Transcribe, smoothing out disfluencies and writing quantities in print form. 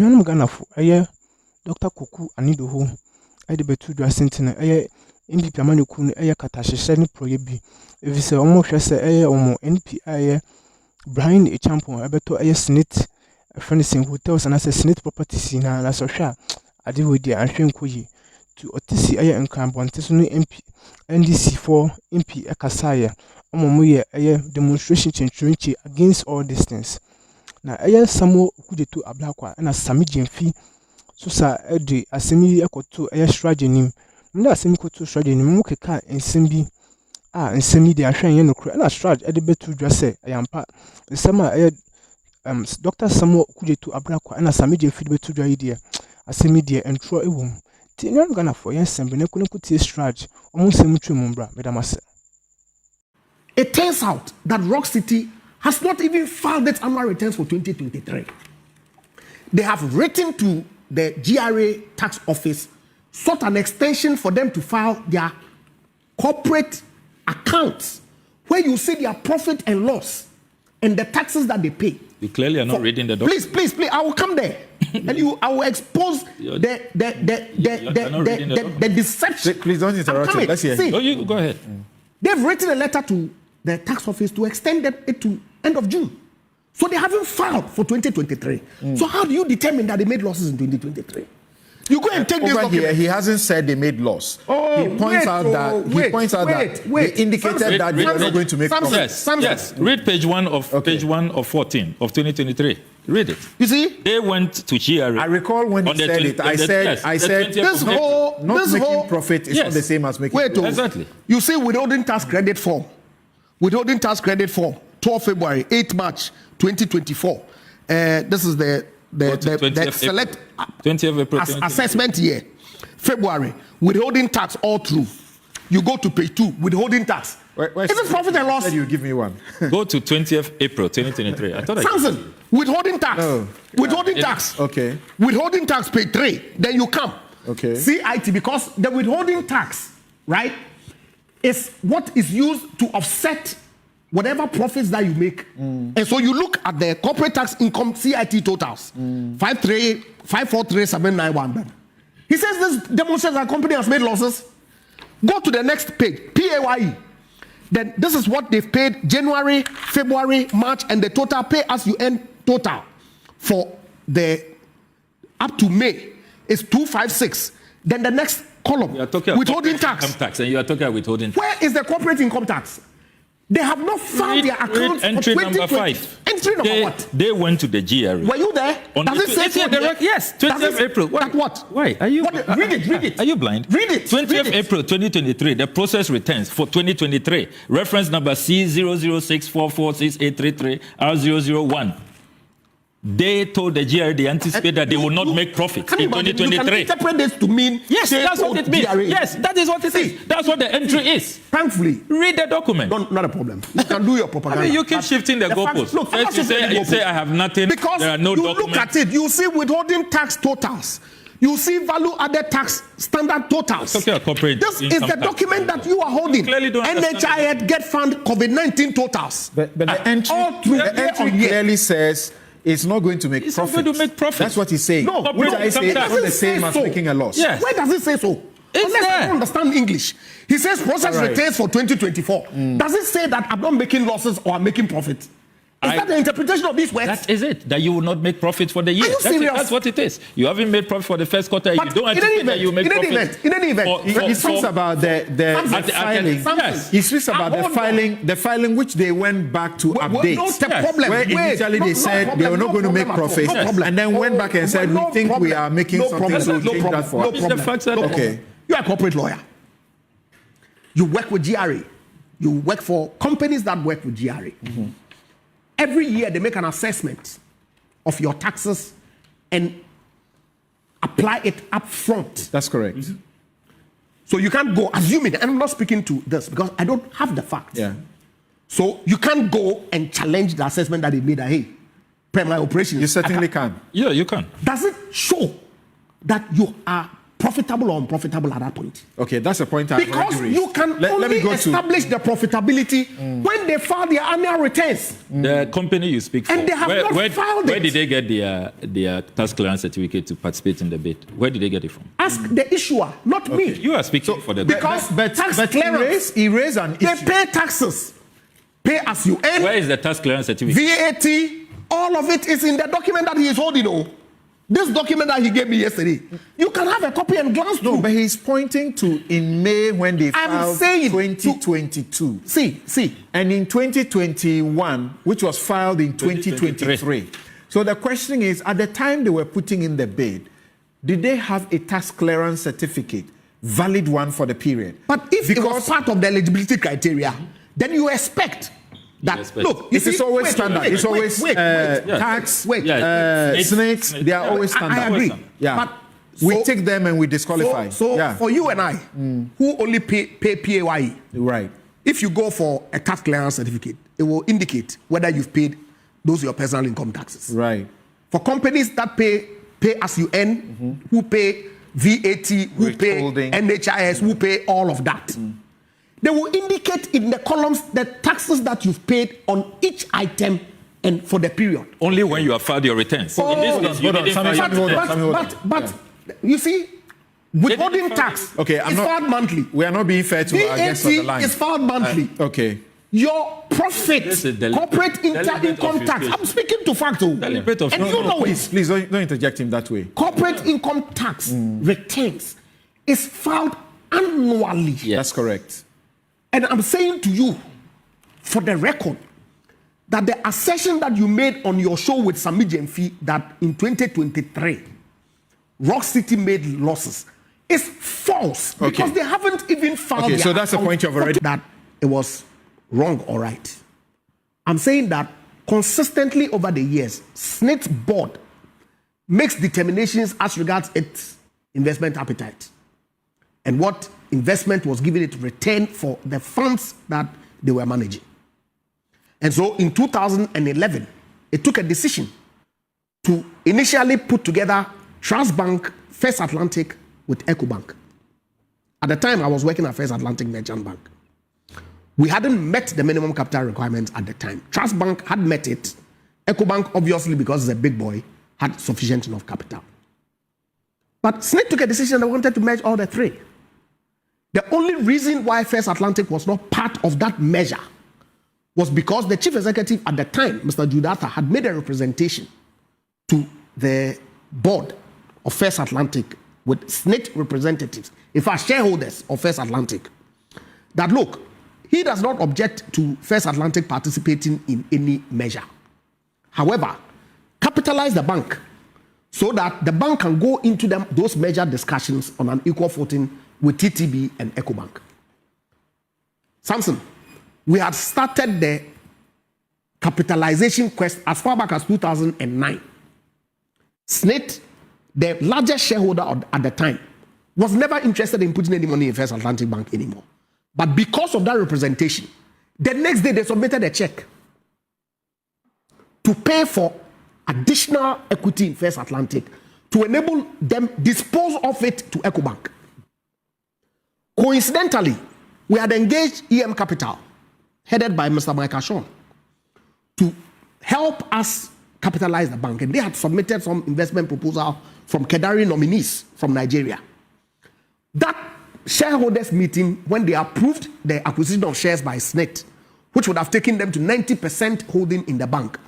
nyanum Ghana for Dr. Kuku Anidoho de betu dwa sentina NPP amanuku no katahyehyɛ ne proye bi efise omo hwɛ sɛ omo NPI Bryan a champion ebeto Senate furnishing hotels and as Senate properties na so hwɛ ade wo di anhwɛ nkoyi to otisi nkrambonte so no MP NDC for MP ekasaya omo mo demonstration chenchurenchi against all these things na samo Okudzeto ablakwa na SammyGyamfi so sa de asemi ekoto CHRAJ nim na asemi koto CHRAJ nim mo keka ensembi nsemi de ahwen ye no kro na CHRAJ de betu dwa se ayampa nsema Dr. Okudzeto ablakwa na SammyGyamfi de betu dwa ide asemi de entro ewom ti nyan Ghana for yen sembe ne kunku ti CHRAJ omo nsem twem mbra medamase. It turns out that Rock City has not even filed its annual returns for 2023. They have written to the GRA tax office, sought an extension for them to file their corporate accounts, where you see their profit and loss and the taxes that they pay. You clearly are not reading the document. Please, I will come there. And I will expose the deception. Please don't interrupt me. Let's hear. Oh, you go ahead. They've written a letter to the tax office to extend it to end of June. So they haven't filed for 2023. So how do you determine that they made losses in 2023? You go and take this document. Here, he hasn't said they made loss. He points out that they indicated that they were not going to make profit. Yes. Read page 1 of 14 of 2023. Read it. You see, they went to CHRAJ. I recall when he said it. I said this whole making profit is not the same as making profit. Exactly. You see, withholding tax credit form. Withholding tax credit form. 12 February, 8 March 2024. This is the select 20th April, assessment year. February, withholding tax all through. You go to page 2, withholding tax. Is it profit and loss? You give me one. Go to 20th April 2023. I thought Samson, withholding tax. No. Withholding tax. Okay. Withholding tax page 3. Then you come. Okay. CIT, because the withholding tax, right, is what is used to offset whatever profits that you make. And so you look at the corporate tax income CIT totals. 543,791. He says this demonstrates that company has made losses. Go to the next page, PAYE. Then this is what they've paid January, February, March, and the total pay as you earn total for the up to May is 256. Then the next column, withholding tax. Income tax, and you are talking about withholding tax. Where is the corporate income tax? They have not filed their accounts entry for number 5. Entry number what? They went to the GRA. Were you there? Does it say so? Yes, 20th April. What? Why? Are you? Read it. Are you blind? Read it. 20th April 2023. The process returns for 2023. Reference number C006446833 R001. They told the GRA they anticipate that they will not make profit in 2023. You can interpret this to mean yes, that's what it means. GRA. Yes, that is what it is. That's what the entry is. Thankfully, read the document. Not a problem. You can do your propaganda. I mean, you keep shifting the goalposts. Look, first you say I have nothing. Because there are no you documents. Look at it, you see withholding tax totals. You see value-added tax standard totals. Okay, this is the document that you are holding. NHIS Get Fund COVID-19 totals. But the entry clearly says it's not going to make profit. It's not going to make profit. That's what he's saying. No, which I say is not the same as making a loss. Yes. Where does it say so? Unless I don't understand English. He says process returns for 2024. Does it say that I'm not making losses or I'm making profit? Is that the interpretation of these words? That is it. That you will not make profit for the year. Are you serious? That's what it is. You haven't made profit for the first quarter. But you don't anticipate that you make profit. In any event, he speaks about the filing. Yes. He speaks about the filing which they went back to update. What's the problem? Where initially they said they were not going to make profit, and then went back and said we think we are making something, so change that for us. Okay. You are a corporate lawyer. You work with GRA. You work for companies that work with GRA. Every year they make an assessment of your taxes and apply it up front. That's correct. So you can't go assuming, and I'm not speaking to this because I don't have the facts. Yeah. So you can't go and challenge the assessment that they made. Hey, per my operation. You certainly can. Yeah, you can. Does it show that you are profitable or unprofitable at that point. Okay, that's a point. Because you can only establish the profitability when they file their annual returns. The company you speak for, and they have not filed where it. did they get their tax clearance certificate to participate in the bid? Where did they get it from? Ask the issuer, not me. You are speaking for the because tax clearance, he raised an issue. They pay taxes, pay as you earn. Where is the tax clearance certificate? VAT, all of it is in the document that he is holding. This document that he gave me yesterday, you can have a copy and glance through. No, but he's pointing to in May when they filed 2022. See. And in 2021, which was filed in 2023. So the question is, at the time they were putting in the bid, did they have a tax clearance certificate, valid one for the period? But if it was part of the eligibility criteria, then you expect that, look, it is always standard. It's always tax, SNICs, they are always standard. I agree. Yeah. But we take them and we disqualify. So for you and I, who only pay PAYE, right? If you go for a tax clearance certificate, it will indicate whether you've paid those your personal income taxes. Right. For companies that pay as you earn, who pay VAT, who pay NHIS, who pay all of that. They will indicate in the columns the taxes that you've paid on each item and for the period. Only when you have filed your returns. But you see, withholding tax is filed monthly. We are not being fair to our guests on the line. Is filed monthly. Okay. Your profit, corporate income tax. I'm speaking to fact. And you know it. Please don't interject him that way. Corporate income tax returns is filed annually. Yes. That's correct. And I'm saying to you, for the record, that the assertion that you made on your show with SammyGyamfi that in 2023, Rock City made losses is false. Because they haven't even found Okay, so that's the point you've already... That it was wrong or right. I'm saying that consistently over the years, SNIT's board makes determinations as regards its investment appetite and what investment was given it return for the funds that they were managing. And so in 2011, it took a decision to initially put together Trust Bank, First Atlantic with EcoBank. At the time, I was working at First Atlantic Merchant Bank. We hadn't met the minimum capital requirements at the time. Trust Bank had met it. EcoBank, obviously, because it's a big boy, had sufficient enough capital. But SNIT took a decision that wanted to merge all the three. The only reason why First Atlantic was not part of that measure was because the chief executive at the time, Mr. Judata, had made a representation to the board of First Atlantic with SNIT representatives, in fact, shareholders of First Atlantic, that look, he does not object to First Atlantic participating in any measure. However, capitalize the bank so that the bank can go into those measure discussions on an equal footing with TTB and EcoBank. Samson, we had started the capitalization quest as far back as 2009. SNIT, the largest shareholder at the time, was never interested in putting any money in First Atlantic Bank anymore. But because of that representation, the next day they submitted a check to pay for additional equity in First Atlantic to enable them dispose of it to EcoBank. Coincidentally, we had engaged EM Capital, headed by Mr. Michael Sean, to help us capitalize the bank. And they had submitted some investment proposal from Kedari nominees from Nigeria. That shareholders meeting, when they approved the acquisition of shares by SNIT, which would have taken them to 90% holding in the bank,